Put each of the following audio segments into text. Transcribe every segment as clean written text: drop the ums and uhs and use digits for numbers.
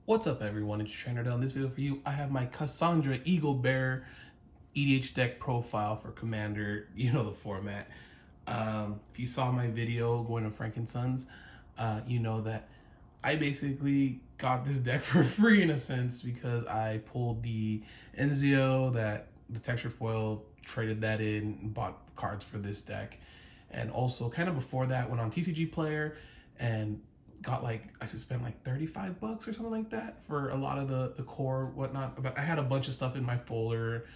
What's up, everyone? It's Trainer Dell. In this video for you, I have my Kassandra Eagle Bear EDH deck profile for Commander. You know the format. If you saw my video going to Frankensons, you know that I basically got this deck for free in a sense because I pulled the Enzio, that the textured foil, traded that in, bought cards for this deck. And also kind of before that went on TCG Player and got I should spend like 35 bucks or something like that for a lot of the core whatnot. But I had a bunch of stuff in my folder,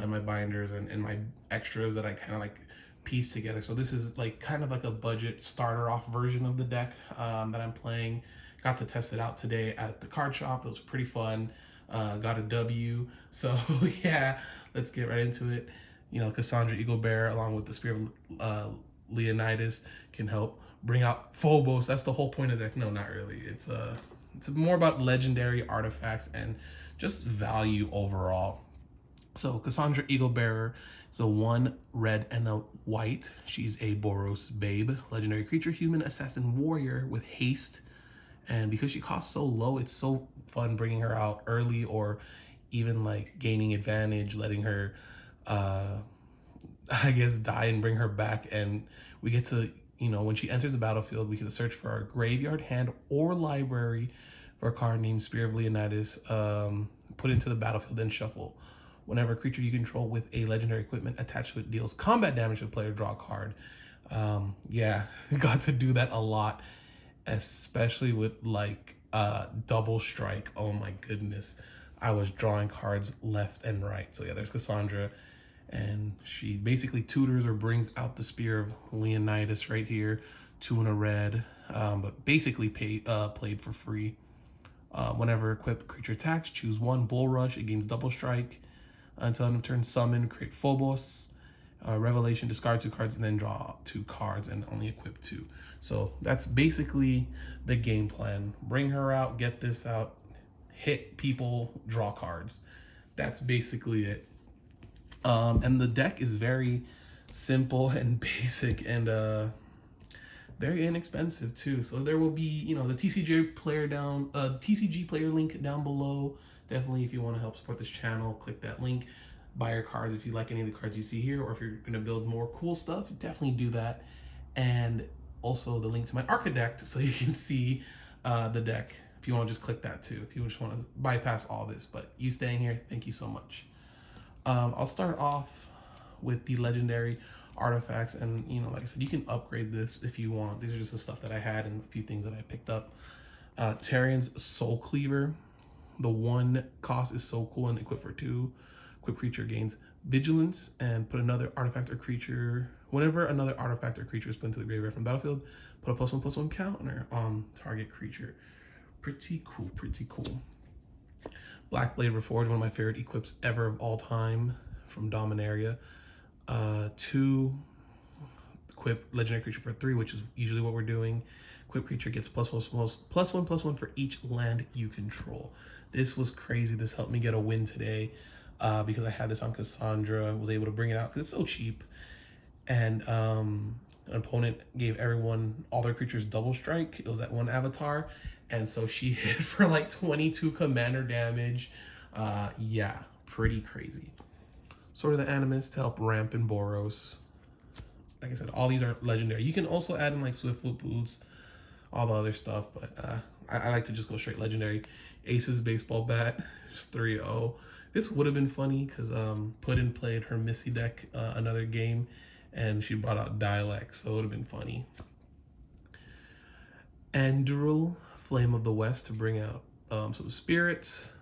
in my binders and my extras that I kind of pieced together. So this is kind of like a budget starter off version of the deck that I'm playing. Got to test it out today at the card shop. It was pretty fun. Got a W. So yeah, let's get right into it. You know, Kassandra Eagle Bear along with the Spear of Leonidas can help bring out Phobos. That's the whole point of the deck. No, not really. It's more about legendary artifacts and just value overall. So Kassandra Eagle Bearer is a 1 red and a white. She's a Boros Babe, legendary creature, human, assassin, warrior with haste. And because she costs so low, it's so fun bringing her out early or even gaining advantage, letting her I guess die and bring her back. And we get to, when she enters the battlefield, we can search for our graveyard, hand, or library for a card named Spear of Leonidas, put into the battlefield, then shuffle. Whenever a creature you control with a legendary equipment attached to it deals combat damage to the player, draw a card. Yeah, got to do that a lot, especially with double strike. Oh my goodness. I was drawing cards left and right. So yeah, there's Kassandra. And she basically tutors or brings out the Spear of Leonidas right here, 2 and a red, but basically played for free. Whenever equipped creature attacks, choose 1 Bull Rush. It gains double strike. Until end of turn, summon, create Phobos. Revelation, discard 2 cards, and then draw 2 cards and only equip 2. So that's basically the game plan. Bring her out, get this out, hit people, draw cards. That's basically it. And the deck is very simple and basic and very inexpensive too. So there will be, the TCG player link down below. Definitely, if you want to help support this channel, click that link. Buy your cards if you like any of the cards you see here, or if you're going to build more cool stuff, definitely do that. And also the link to my Archidect so you can see the deck if you want to just click that too, if you just want to bypass all this. But you staying here, thank you so much. I'll start off with the legendary artifacts, and like I said, you can upgrade this if you want. These are just the stuff that I had and a few things that I picked up. Tarian's Soul Cleaver. The 1 cost is so cool and equipped for 2. Equipped creature gains vigilance and put another artifact or creature. Whenever another artifact or creature is put into the graveyard from the battlefield, put a +1/+1 counter on target creature. Pretty cool, pretty cool. Blackblade Reforged, one of my favorite equips ever of all time from Dominaria. 2 equip legendary creature for 3, which is usually what we're doing. Equip creature gets +1/+1 for each land you control. This was crazy. This helped me get a win today because I had this on Kassandra. Was able to bring it out because it's so cheap. And an opponent gave everyone, all their creatures, double strike. It was that 1 avatar. And so she hit for 22 commander damage. Yeah, pretty crazy. Sword of the Animus to help ramp in Boros. Like I said, all these are legendary. You can also add in Swiftfoot Boots, all the other stuff, but I like to just go straight legendary. Ace's Baseball Bat, just 3-0. This would have been funny because Puddin played her Missy deck another game, and she brought out Dialect, so it would have been funny. Anduril, Flame of the West, to bring out some spirits,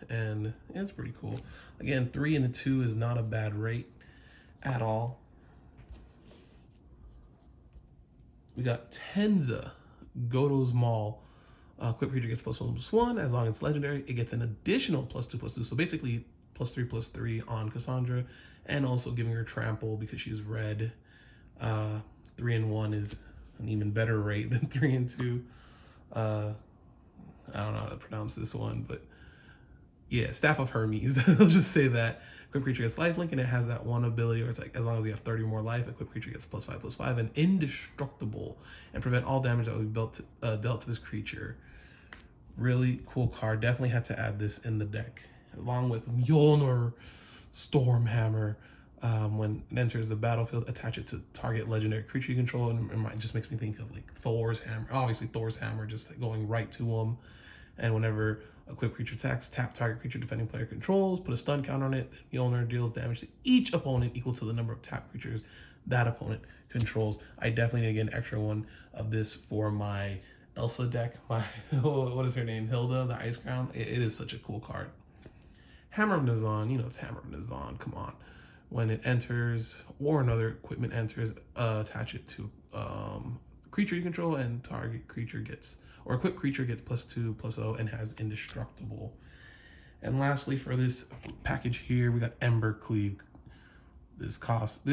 and yeah, it's pretty cool. Again, 3 and a 2 is not a bad rate at all. We got Tenza, Goto's Maul. Quick creature gets +1/+1. As long as it's legendary, it gets an additional +2/+2. So basically +3/+3 on Kassandra, and also giving her trample because she's red. 3 and 1 is an even better rate than 3 and 2. I don't know how to pronounce this one, but yeah, Staff of Hermes. I'll just say that. Equipped creature gets lifelink, and it has that 1 ability where it's as long as you have 30 more life, equipped creature gets +5/+5 and indestructible, and prevent all damage that will be dealt to this creature. Really cool card. Definitely had to add this in the deck, along with Mjolnir, Stormhammer. When it enters the battlefield, attach it to target legendary creature you control, and it just makes me think of like Thor's hammer. Obviously, Thor's hammer just like going right to him. And whenever equipped creature attacks, tap target creature defending player controls, put a stun count on it. Mjolnir deals damage to each opponent equal to the number of tap creatures that opponent controls. I definitely need to get an extra one of this for my Elsa deck. My what is her name? Hilda, the Ice Crown. It is such a cool card. Hammer of Nazan, you know it's Hammer of Nazan. Come on. When it enters or another equipment enters, attach it to creature you control, and target creature gets, or equipped creature gets +2/+0 and has indestructible. And lastly, for this package here, we got Ember Cleave. This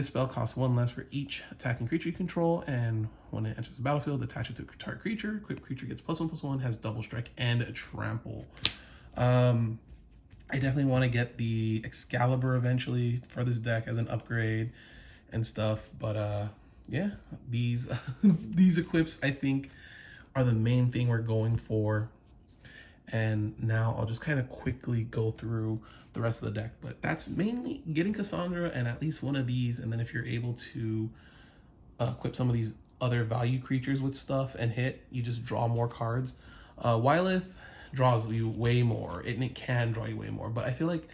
spell costs 1 less for each attacking creature you control, and when it enters the battlefield, attach it to target creature. Equipped creature gets +1/+1, has double strike and trample. I definitely want to get the Excalibur eventually for this deck as an upgrade and stuff, but yeah, these these equips I think are the main thing we're going for. And now I'll just kind of quickly go through the rest of the deck, but that's mainly getting Kassandra and at least one of these, and then if you're able to equip some of these other value creatures with stuff and hit, you just draw more cards. Wylith draws you way more, and it can draw you way more, but I feel like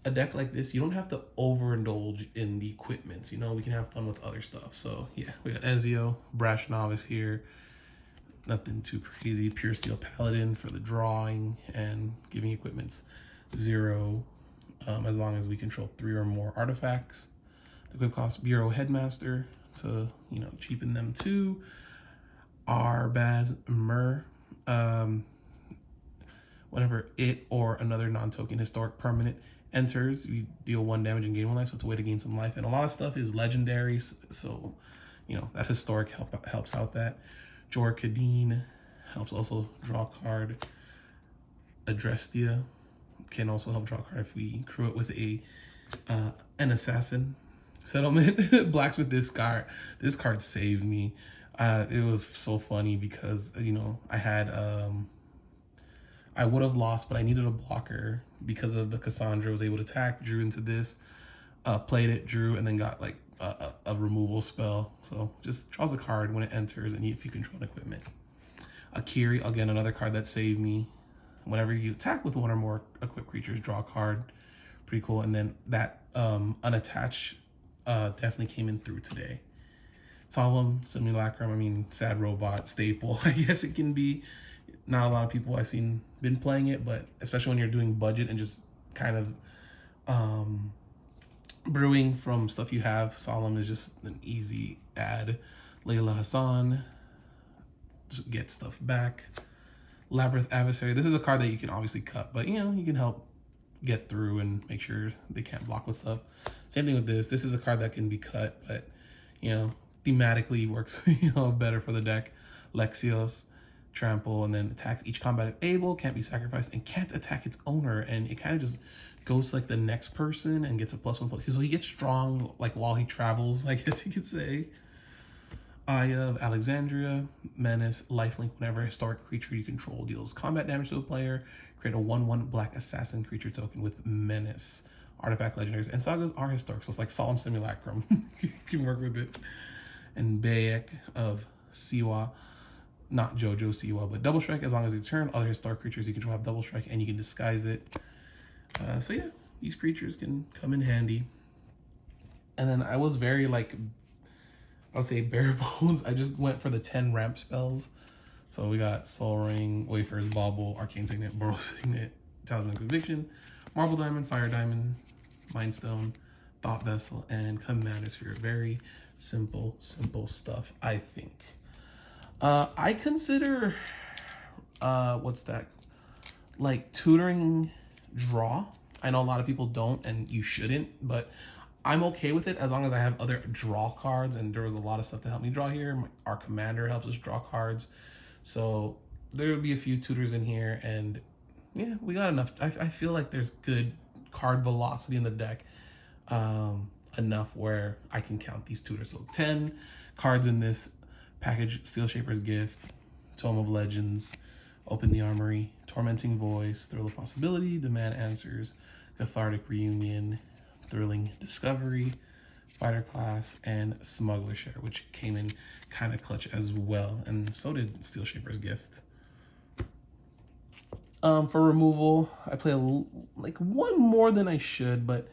a deck like this, you don't have to overindulge in the equipments, you know, we can have fun with other stuff. So yeah, we got Ezio, Brash Novice here, nothing too crazy. Pure Steel Paladin for the drawing and giving equipments 0, as long as we control 3 or more artifacts. The equip cost Bureau Headmaster to, you know, cheapen them too. Arbaz Mur, whenever it or another non-token historic permanent enters, you deal 1 damage and gain 1 life, so it's a way to gain some life. And a lot of stuff is legendary, so you know that historic helps out that. Jor Kadeen helps also draw a card. Adrestia can also help draw a card if we crew it with an assassin settlement. Blacksmith, this card saved me. It was so funny because, you know, I had I would have lost, but I needed a blocker because of the Kassandra. Was able to attack, drew into this, played it, drew, and then got like a removal spell. So just draws a card when it enters, and if you control an equipment. Akiri, again, another card that saved me. Whenever you attack with 1 or more equipped creatures, draw a card. Pretty cool. And then that unattached definitely came in through today. Solemn Simulacrum, I mean, sad robot staple. I guess it can be. Not a lot of people I've seen been playing it, but especially when you're doing budget and just kind of brewing from stuff you have, Solemn is just an easy add. Layla Hassan, just get stuff back. Labyrinth Adversary, this is a card that you can obviously cut, but you know, you can help get through and make sure they can't block with stuff. Same thing with this. This is a card that can be cut, but you know, thematically works, you know, better for the deck. Lexios, trample, and then attacks each combat able, can't be sacrificed, and can't attack its owner, and it kind of just goes to like the next person and gets a +1/+2. So he gets strong like while he travels, I guess you could say. Eye of Alexandria, Menace, lifelink. Whenever a historic creature you control deals combat damage to a player, create a 1/1 black assassin creature token with Menace. Artifact legendaries and sagas are historic, so it's like Solemn Simulacrum. You can work with it. And Bayek of Siwa, not Jojo Siwa, but double strike. As long as you turn, other historic creatures you control have double strike, and you can disguise it. So yeah, these creatures can come in handy. And then I was very like, I would say bare bones. I just went for the 10 ramp spells. So we got Soul Ring, Wayfarer's Bauble, Arcane Signet, Boral Signet, Talisman Conviction, Marble Diamond, Fire Diamond, Mind Stone, Thought Vessel, and Commander Sphere. Very simple stuff, I think. I consider, what's that? Like tutoring draw. I know a lot of people don't, and you shouldn't, but I'm okay with it as long as I have other draw cards, and there was a lot of stuff to help me draw here. Our commander helps us draw cards. So there will be a few tutors in here, and yeah, we got enough. I feel like there's good card velocity in the deck, enough where I can count these tutors. So 10 cards in this package: Steel Shaper's Gift, Tome of Legends, Open the Armory, Tormenting Voice, Thrill of Possibility, Demand Answers, Cathartic Reunion, Thrilling Discovery, Fighter Class, and Smuggler Share, which came in kind of clutch as well, and so did Steel Shaper's Gift. For removal, I play like one more than I should, but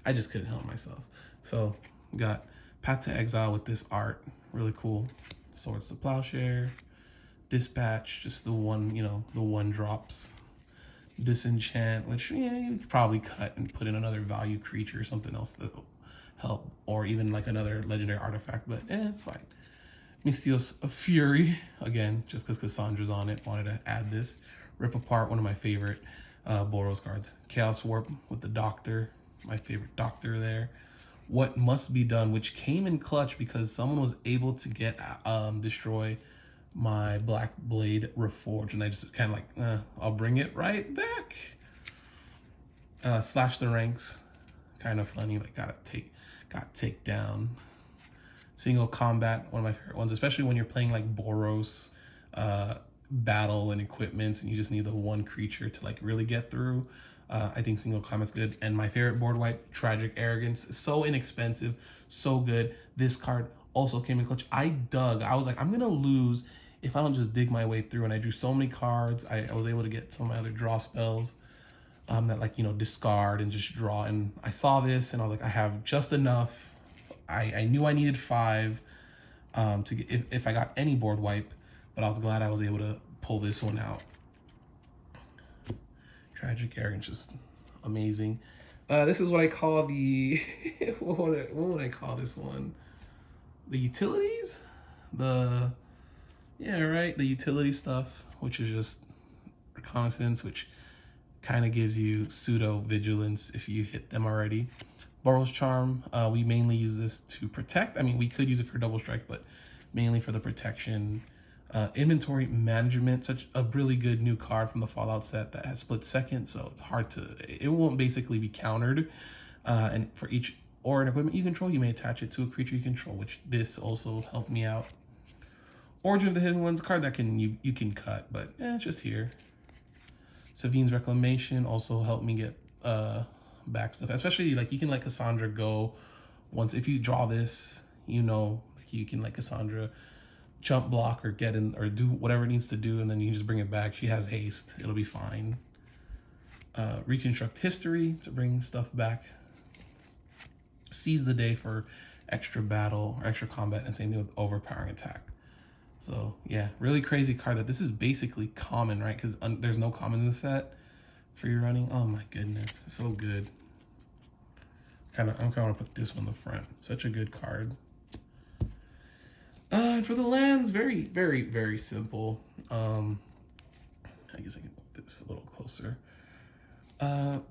I just couldn't help myself. So we got Path to Exile with this art, really cool. Swords to Plowshare, Dispatch, just the one, you know, the one drops. Disenchant, which you could probably cut and put in another value creature or something else to help, or even like another legendary artifact, but it's fine. Misthios Fury, again, just because Kassandra's on it, wanted to add this. Rip Apart, one of my favorite Boros cards. Chaos Warp with the Doctor, my favorite Doctor there. What Must Be Done, which came in clutch because someone was able to get destroy my Black Blade Reforged, and I just kind of like, I'll bring it right back. Slash the Ranks, kind of funny, like got take down. Single Combat, one of my favorite ones, especially when you're playing like Boros battle and equipments and you just need the one creature to like really get through. I think Single Combat's good. And my favorite board wipe, Tragic Arrogance, so inexpensive, so good. This card also came in clutch. I was like, I'm gonna lose if I don't just dig my way through, and I drew so many cards. I was able to get some of my other draw spells that, like, you know, discard and just draw, and I saw this and I was like, I have just enough. I knew I needed 5 to get if I got any board wipe, but I was glad I was able to pull this one out. Tragic Arrogance, just amazing. This is what I call the what would I call this one? The utilities? The utility stuff, which is just Reconnaissance, which kind of gives you pseudo vigilance if you hit them already. Boros Charm, we mainly use this to protect. I mean, we could use it for double strike, but mainly for the protection. Inventory Management, such a really good new card from the Fallout set that has split second, so it's hard to, it won't basically be countered. And for each or an equipment you control, you may attach it to a creature you control, which this also helped me out. Origin of the Hidden Ones, card that you can cut, but it's just here. Savine's Reclamation also helped me get back stuff, especially like you can let Kassandra go once if you draw this, you know, like you can let Kassandra jump block or get in or do whatever it needs to do, and then you can just bring it back. She has haste, it'll be fine. Reconstruct History to bring stuff back. Seize the Day for extra battle or extra combat, and same thing with Overpowering Attack. So yeah, really crazy card that this is basically common, right? Because there's no common in the set for your running. Oh my goodness, so good. I'm kind of want to put this one in the front. Such a good card. And for the lands, very, very, very simple. I guess I can move this a little closer.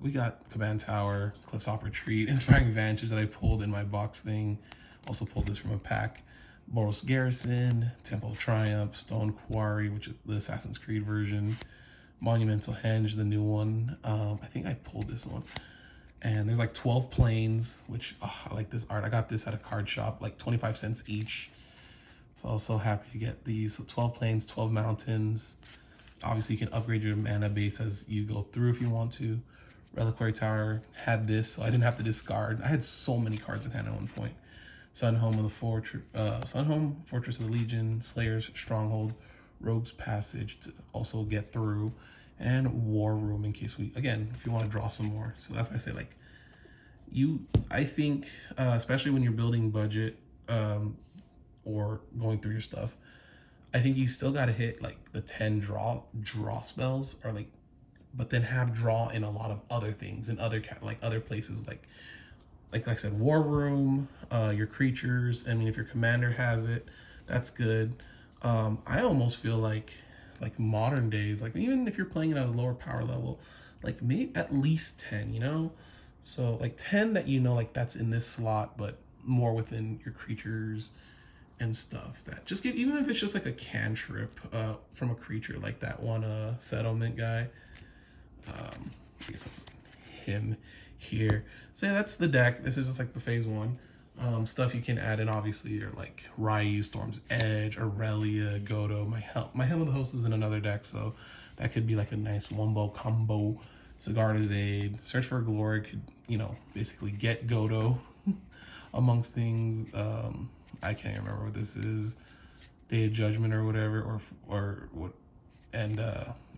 We got Command Tower, Cliffsop Retreat, Inspiring Vantage that I pulled in my box thing. Also pulled this from a pack. Boros Garrison, Temple of Triumph, Stone Quarry, which is the Assassin's Creed version. Monumental Henge, the new one. I think I pulled this one. And there's like 12 planes, which I like this art. I got this at a card shop, like 25 cents each. So I was so happy to get these. So 12 planes, 12 mountains. Obviously, you can upgrade your mana base as you go through if you want to. Reliquary Tower had this, so I didn't have to discard. I had so many cards in hand at one point. Sunhome of the Fortress, Fortress of the Legion, Slayer's Stronghold, Rogue's Passage to also get through, and War Room in case if you want to draw some more. So that's why I say, like, I think, especially when you're building budget or going through your stuff, I think you still got to hit like the 10 draw spells, or like, but then have draw in a lot of other things in other places, like I said, War Room, your creatures. I mean, if your commander has it, that's good. I almost feel like modern days, like even if you're playing at a lower power level, like maybe at least 10, you know? So like 10 that, you know, like that's in this slot, but more within your creatures and stuff that just give, even if it's just like a cantrip from a creature, like that one settlement guy. I guess him here. So yeah, that's the deck. This is just like the phase 1. Stuff you can add in obviously are like Ryu, Storm's Edge, Aurelia, Godo. My Helm of the Host is in another deck, so That could be like a nice wombo combo. Sigarda's Aid, Search for Glory could, you know, basically get Godo amongst things. I can't remember what this is. Day of Judgment or whatever, or what. And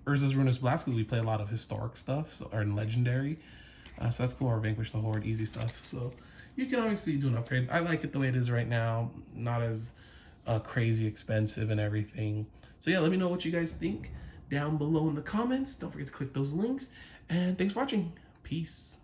Urza's Ruinous Blast, because we play a lot of historic stuff, so, or legendary. So that's cool. Or Vanquish the Horde, easy stuff. So you can obviously do an upgrade. I like it the way it is right now. Not as crazy expensive and everything. So yeah, let me know what you guys think down below in the comments. Don't forget to click those links. And thanks for watching. Peace.